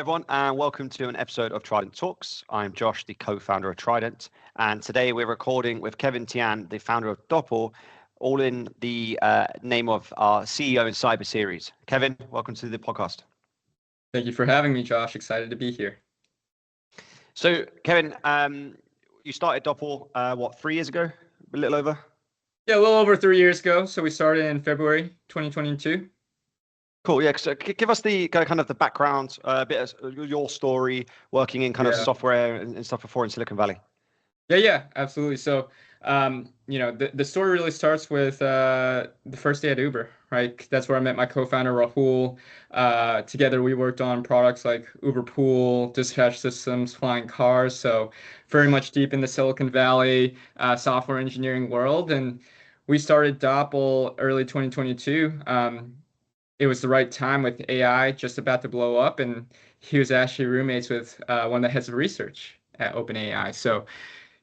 everyone, and welcome to an episode of Trident Talks. I'm Josh, the co-founder of Trident, and today we're recording with Keven Tian, the founder of Doppel, all in the name of our CEO in Cyber series. Keven, welcome to the podcast. Thank you for having me, Josh. Excited to be here. So, Keven, you started Doppel, 3 years ago? A little over? Yeah, a little over 3 years ago. So we started in February 2022. Cool. Yeah. So give us the kind of the background, a bit of your story, working in kind of software and stuff before in Silicon Valley. Yeah, absolutely. So, the story really starts with the first day at Uber, right? That's where I met my co-founder Rahul. Together, we worked on products like Uber Pool, dispatch systems, flying cars. So, very much deep in the Silicon Valley software engineering world. And we started Doppel early 2022. It was the right time with AI just about to blow up, and he was actually roommates with one of the heads of research at OpenAI. So,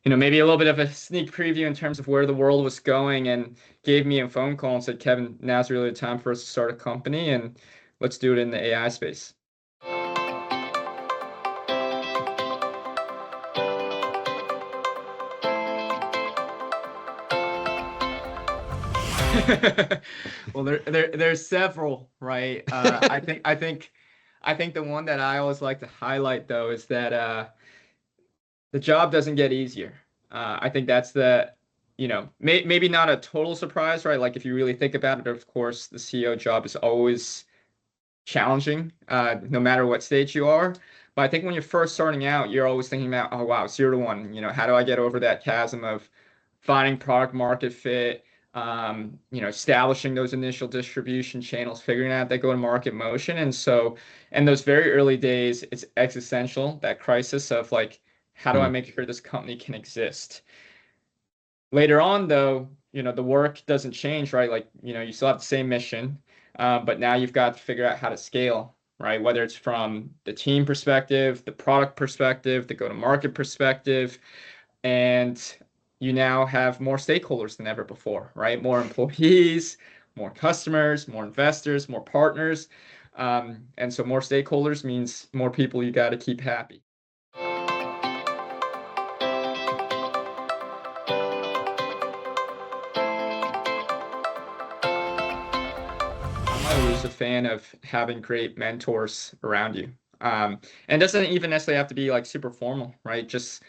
maybe a little bit of a sneak preview in terms of where the world was going, and gave me a phone call and said, Keven, now's really the time for us to start a company, and let's do it in the AI space. Well, there's several, right? I think the one that I always like to highlight though is that the job doesn't get easier. I think that's maybe not a total surprise, right? Like if you really think about it, of course, the CEO job is always challenging, no matter what stage you are. But I think when you're first starting out, you're always thinking about, oh wow, 0 to 1. How do I get over that chasm of finding product market fit? Establishing those initial distribution channels, figuring out that go-to-market motion. And so in those very early days, it's existential, that crisis of like, how do I make sure this company can exist? Later on, though, the work doesn't change, right? Like, you still have the same mission, but now you've got to figure out how to scale, right? Whether it's from the team perspective, the product perspective, the go-to-market perspective, and you now have more stakeholders than ever before, right? More employees, more customers, more investors, more partners. And so more stakeholders means more people you got to keep happy. I'm always a fan of having great mentors around you. And it doesn't even necessarily have to be like super formal, right? Just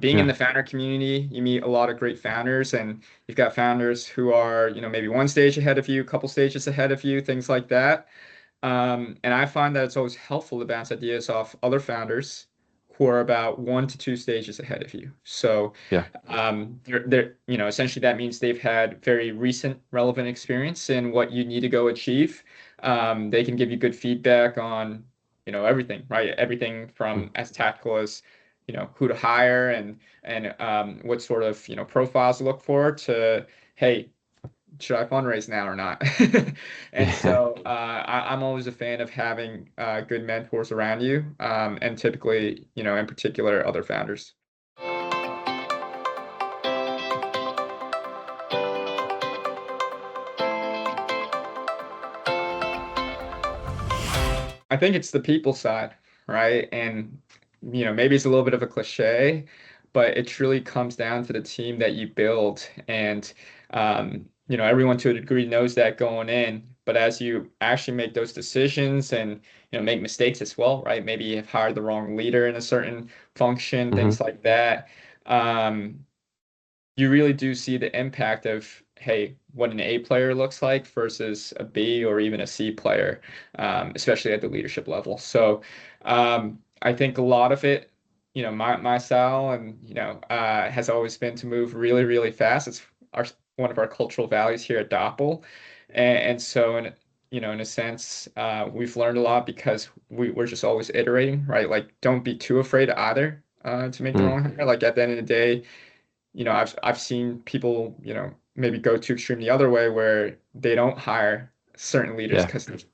being in the founder community, you meet a lot of great founders, and you've got founders who are, maybe one stage ahead of you, a couple stages ahead of you, things like that. And I find that it's always helpful to bounce ideas off other founders who are about 1 to 2 stages ahead of you. So, essentially that means they've had very recent relevant experience in what you need to go achieve. They can give you good feedback on, everything, right? Everything from as tactical as who to hire and what sort of profiles to look for to, hey, should I fundraise now or not? And so I'm always a fan of having good mentors around you, and typically, in particular, other founders. I think it's the people side, right? And maybe it's a little bit of a cliche, but it truly comes down to the team that you build. And, everyone to a degree knows that going in, but as you actually make those decisions and, make mistakes as well, right? Maybe you've hired the wrong leader in a certain function, things like that. You really do see the impact of, hey, what an A player looks like versus a B or even a C player, especially at the leadership level. So, I think a lot of it, my style and, has always been to move really, really fast. It's one of our cultural values here at Doppel. And so, in a sense, we've learned a lot because we're just always iterating, right? Like, don't be too afraid either to make the wrong hire. Like, at the end of the day, I've seen people, maybe go too extreme the other way where they don't hire certain leaders because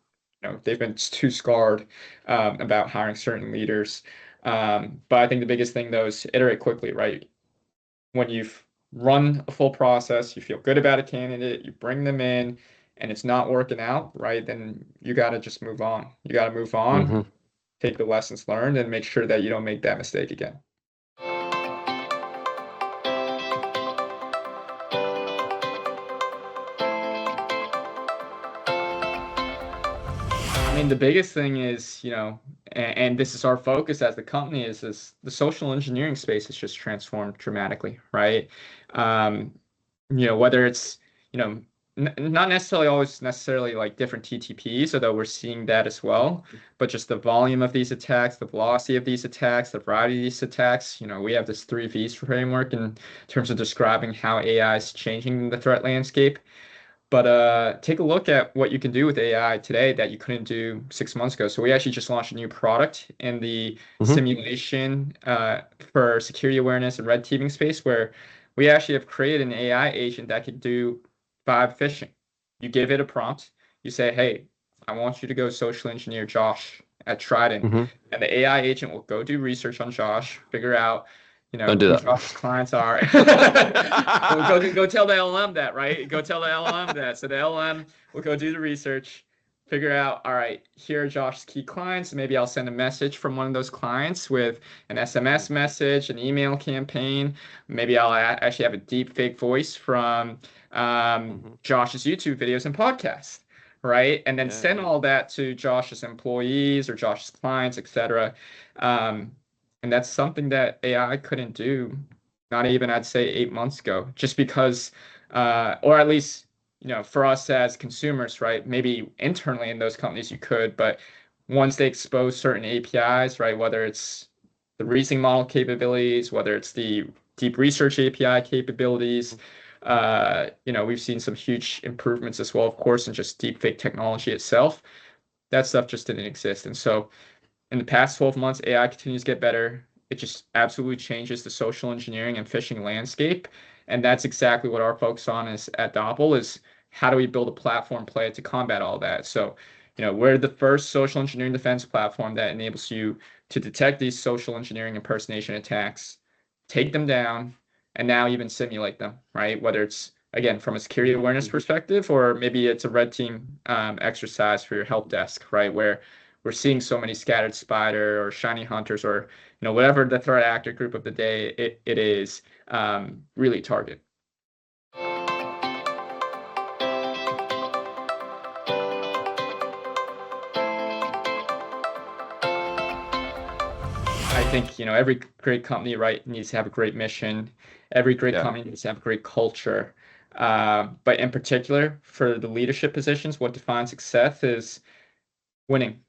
they've been too scarred about hiring certain leaders. But I think the biggest thing though is iterate quickly, right? When you've run a full process, you feel good about a candidate, you bring them in, and it's not working out, right? Then you got to just move on. You got to move on. take the lessons learned and make sure that you don't make that mistake again. I mean, the biggest thing is, and this is our focus as the company, is the social engineering space has just transformed dramatically, right? Whether it's, not necessarily always necessarily like different TTPs, although we're seeing that as well, but just the volume of these attacks, the velocity of these attacks, the variety of these attacks. We have this 3 Vs framework in terms of describing how AI is changing the threat landscape. But take a look at what you can do with AI today that you couldn't do 6 months ago. So we actually just launched a new product in the simulation for security awareness and red teaming space, where we actually have created an AI agent that could do vibe phishing. You give it a prompt. You say, hey, I want you to go social engineer Josh at Trident. And the AI agent will go do research on Josh, figure out Don't do who that. Josh's clients are. go tell the LLM that, right? Go tell the LLM that. So the LLM will go do the research, figure out, all right, here are Josh's key clients. Maybe I'll send a message from one of those clients with an SMS message, an email campaign. Maybe I'll actually have a deep fake voice from Josh's YouTube videos and podcasts, right? And then send all that to Josh's employees or Josh's clients, etc. And that's something that AI couldn't do, not even, I'd say, 8 months ago, just because, or at least, for us as consumers, right? Maybe internally in those companies you could, but once they expose certain APIs, right? Whether it's the reasoning model capabilities, whether it's the deep research API capabilities, we've seen some huge improvements as well, of course, in just deepfake technology itself. That stuff just didn't exist. And so in the past 12 months, AI continues to get better. It just absolutely changes the social engineering and phishing landscape. And that's exactly what our focus on is at Doppel, is how do we build a platform play to combat all that? So, we're the first social engineering defense platform that enables you to detect these social engineering impersonation attacks, take them down, and now even simulate them, right? Whether it's, again, from a security awareness perspective, or maybe it's a red team exercise for your help desk, right? Where we're seeing so many scattered spider or shiny hunters, or whatever the threat actor group of the day it is, really target. I think every great company, right, needs to have a great mission. Every great company needs to have a great culture. But in particular, for the leadership positions, what defines success is winning.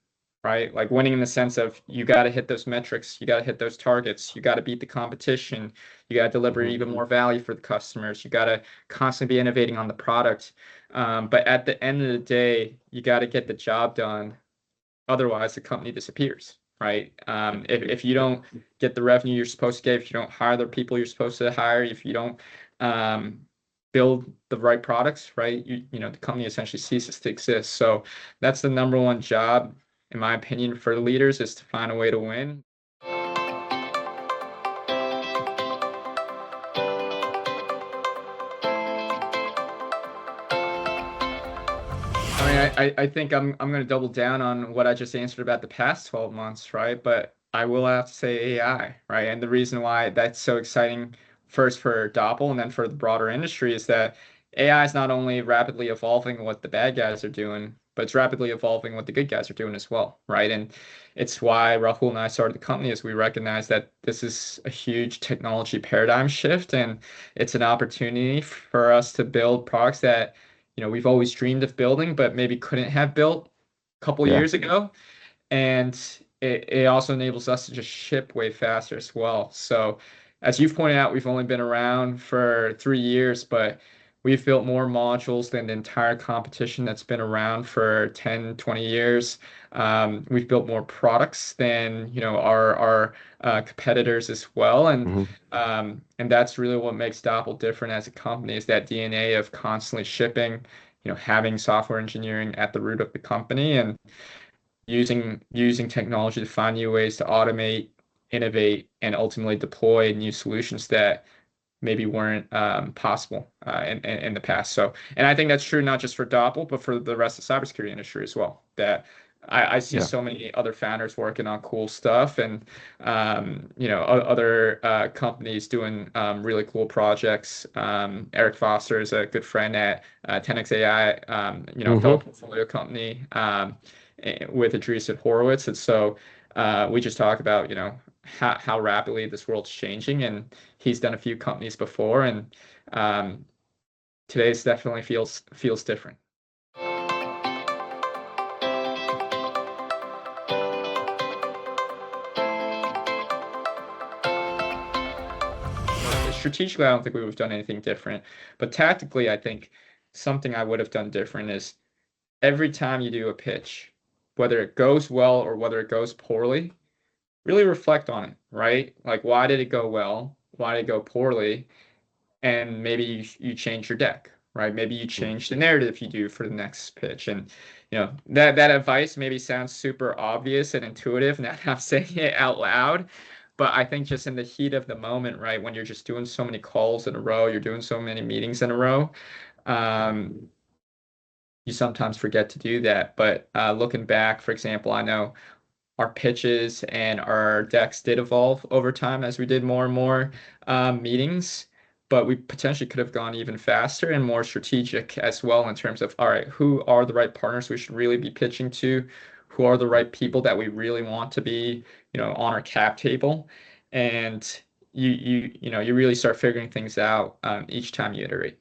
Right? Like winning in the sense of you got to hit those metrics, you got to hit those targets, you got to beat the competition, you got to deliver even more value for the customers, you got to constantly be innovating on the product. But at the end of the day, you got to get the job done. Otherwise, the company disappears, right? If you don't get the revenue you're supposed to get, if you don't hire the people you're supposed to hire, if you don't build the right products, right, the company essentially ceases to exist. So that's the number one job, in my opinion, for the leaders, is to find a way to win. I mean, I think I'm going to double down on what I just answered about the past 12 months, right? But I will have to say AI, right? And the reason why that's so exciting, first for Doppel and then for the broader industry, is that AI is not only rapidly evolving what the bad guys are doing, but it's rapidly evolving what the good guys are doing as well, right? And it's why Rahul and I started the company, is we recognize that this is a huge technology paradigm shift, and it's an opportunity for us to build products that we've always dreamed of building, but maybe couldn't have built a couple years ago. And it also enables us to just ship way faster as well. So as you've pointed out, we've only been around for 3 years, but we've built more modules than the entire competition that's been around for 10, 20 years. We've built more products than our competitors as well. And that's really what makes Doppel different as a company, is that DNA of constantly shipping, having software engineering at the root of the company, and using technology to find new ways to automate, innovate, and ultimately deploy new solutions that maybe weren't possible in the past. So, and I think that's true not just for Doppel, but for the rest of the cybersecurity industry as well. That I see Yeah. so many other founders working on cool stuff, and other companies doing really cool projects. Eric Foster is a good friend at 10x AI, Hmm. fellow portfolio company, with Andreessen Horowitz. And so we just talk about how rapidly this world's changing, and he's done a few companies before, and today's definitely feels different. Strategically, I don't think we would have done anything different, but tactically, I think something I would have done different is every time you do a pitch, whether it goes well or whether it goes poorly, really reflect on it, right? Like, why did it go well? Why did it go poorly? And maybe you change your deck, right? Maybe you change the narrative you do for the next pitch. And that advice maybe sounds super obvious and intuitive now that I'm saying it out loud. But I think just in the heat of the moment, right, when you're just doing so many calls in a row, you're doing so many meetings in a row, um, you sometimes forget to do that. But looking back, for example, I know our pitches and our decks did evolve over time as we did more and more meetings, but we potentially could have gone even faster and more strategic as well in terms of, all right, who are the right partners we should really be pitching to? Who are the right people that we really want to be, on our cap table? And you really start figuring things out each time you iterate.